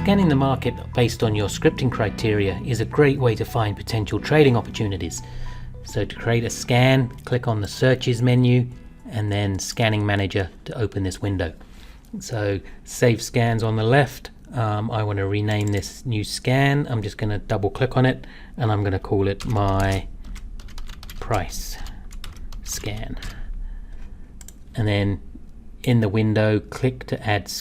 Scanning the market based on your scripting criteria is a great way to find potential trading opportunities. So to create a scan, click on the Searches menu and then Scanning Manager to open this window. So Save Scans on the left. I want to rename this new scan. I'm just going to double click on it and I'm going to call it my price scan. And then in the window, click to add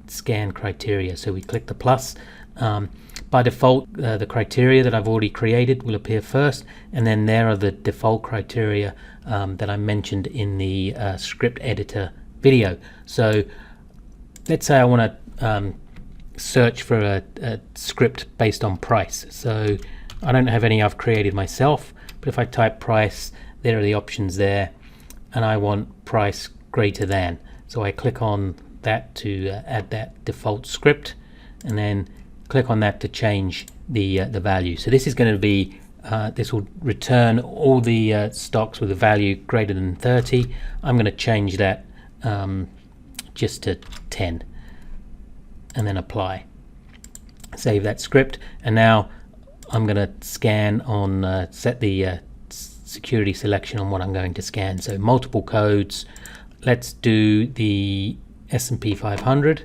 scan criteria. So we click the plus. By default, the criteria that I've already created will appear first, and then there are the default criteria that I mentioned in the script editor video. So let's say I want to search for a script based on price. So I don't have any I've created myself, but if I type price, there are the options there, and I want price greater than. So I click on that to add that default script, and then click on that to change the value. So this is going to be this will return all the stocks with a value greater than 30. I'm going to change that just to 10 and then apply. Save that script, and now I'm going to scan on set the security selection on what I'm going to scan. So multiple codes. Let's do the S&P 500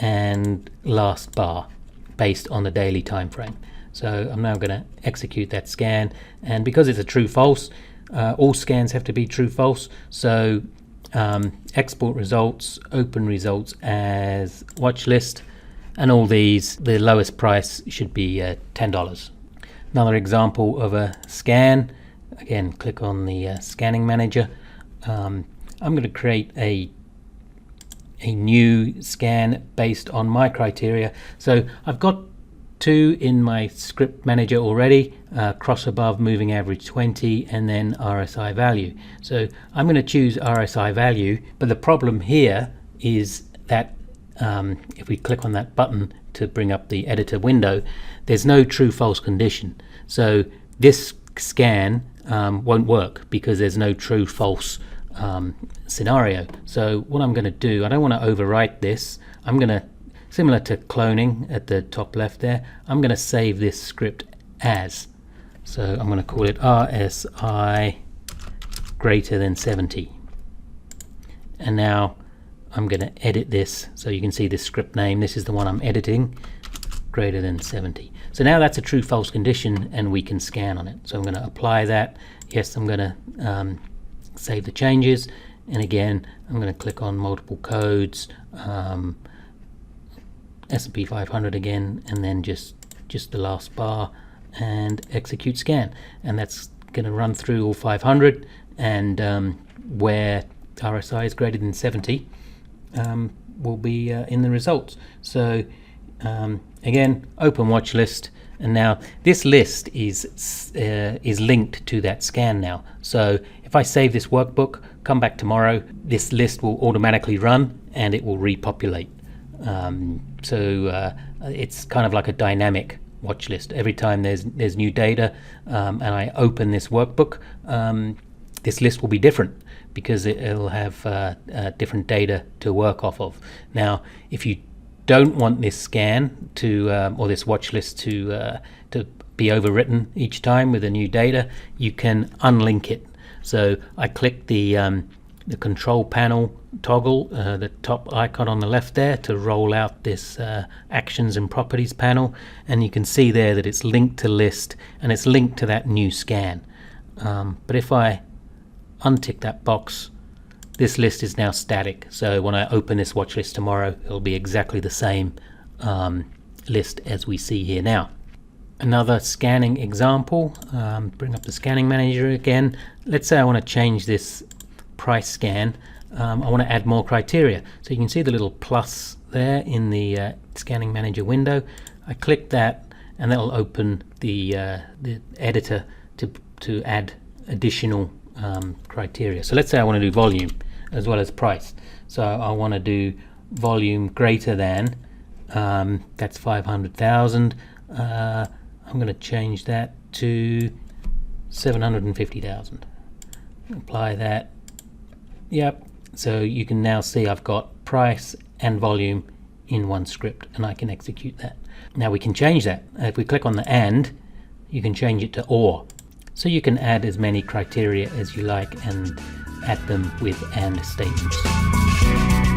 and last bar based on the daily time frame. So I'm now going to execute that scan, and because it's a true false, all scans have to be true false. So export results, open results as watch list, and all these, the lowest price should be $10. Another example of a scan, again click on the scanning manager. I'm going to create a new scan based on my criteria. So I've got two in my script manager already, cross above, moving average 20, and then RSI value. So I'm going to choose RSI value, but the problem here is that if we click on that button to bring up the editor window, there's no true false condition. So this scan won't work because there's no true false scenario. So what I'm going to do, I don't want to overwrite this. I'm going to, similar to cloning at the top left there, I'm going to save this script as. So I'm going to call it RSI greater than 70. And now I'm going to edit this so you can see this script name. This is the one I'm editing, greater than 70. So now that's a true false condition and we can scan on it. So I'm going to apply that. Yes, I'm going to save the changes, and again I'm going to click on multiple codes, S&P 500 again, and then just the last bar, and execute scan, and that's going to run through all 500, and where RSI is greater than 70 will be in the results. So again, open watch list, and now this list is linked to that scan now. So if I save this workbook, come back tomorrow, this list will automatically run and it will repopulate. So it's kind of like a dynamic watch list. Every time there's new data and I open this workbook, this list will be different because it'll have different data to work off of. Now, if you don't want this scan to or this watch list to be overwritten each time with the new data, you can unlink it. So I click the control panel toggle, the top icon on the left there, to roll out this actions and properties panel, and you can see there that it's linked to list and it's linked to that new scan. But if I untick that box, this list is now static. So when I open this watch list tomorrow, it'll be exactly the same list as we see here now. Another scanning example, bring up the scanning manager again. Let's say I want to change this price scan. I want to add more criteria. So you can see the little plus there in the scanning manager window. I click that and that'll open the editor to add additional criteria. So let's say I want to do volume as well as price. So I want to do volume greater than, that's 500,000. I'm going to change that to 750,000. Apply that. Yep. So you can now see I've got price and volume in one script, and I can execute that. Now we can change that. If we click on the and, you can change it to or. So you can add as many criteria as you like and add them with and statements.